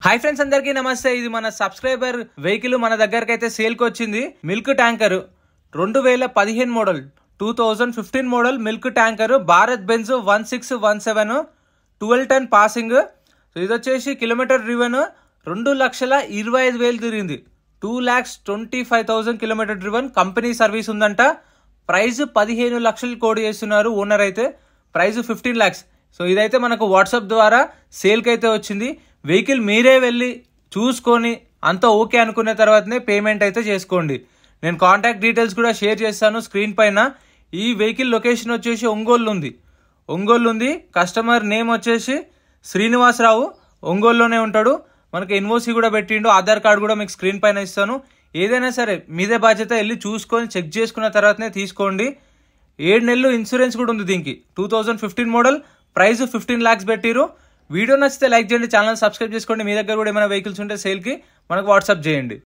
Hi friends, అందరికీ నమస్తే. ఇది మన సబ్స్క్రైబర్ వెహికల్ మన దగ్గరకు అయితే సేల్ కి వచ్చింది. Milk tanker 2015 model 2015 model milk tanker Bharat Benz 1617 12 టన్ పాసింగ్. సో ఇది వచ్చేసి కిలోమీటర్ డ్రివెన్ 2,25,000 తిరిగింది. 2,25,000 కిలోమీటర్ డ్రివెన్. కంపెనీ సర్వీస్ ఉందంట. ప్రైస్ 15 లక్షలు కోడ్ చేస్తున్నారు ఓనర్ అయితే. Price 15 lakhs. సో ఇదైతే మనకు వాట్సాప్ ద్వారా సేల్కి అయితే వచ్చింది. వెహికల్ మీరే వెళ్ళి చూసుకొని అంతా ఓకే అనుకున్న తర్వాతనే పేమెంట్ అయితే చేసుకోండి. నేను కాంటాక్ట్ డీటెయిల్స్ కూడా షేర్ చేస్తాను స్క్రీన్ పైన. ఈ వెహికల్ లొకేషన్ వచ్చేసి ఒంగోలు ఉంది. కస్టమర్ నేమ్ వచ్చేసి శ్రీనివాసరావు. ఒంగోలులోనే ఉంటాడు. మనకి ఎన్ఓసి కూడా పెట్టిండు. ఆధార్ కార్డు కూడా మీకు స్క్రీన్ పైన ఇస్తాను. ఏదైనా సరే మీదే బాధ్యత, వెళ్ళి చూసుకొని చెక్ చేసుకున్న తర్వాతనే తీసుకోండి. 7 నెలలు ఇన్సూరెన్స్ కూడా ఉంది దీనికి. 2015 మోడల్. ప్రైస్ 15 lakhs పెట్టిరు. వీడియో నచ్చితే లైక్ చేయండి, ఛానల్ సబ్స్క్రైబ్ చేసుకోండి. మీ దగ్గర కూడా ఏమైనా వెహికల్స్ ఉంటే సేల్కి మనకు వాట్సాప్ చేయండి.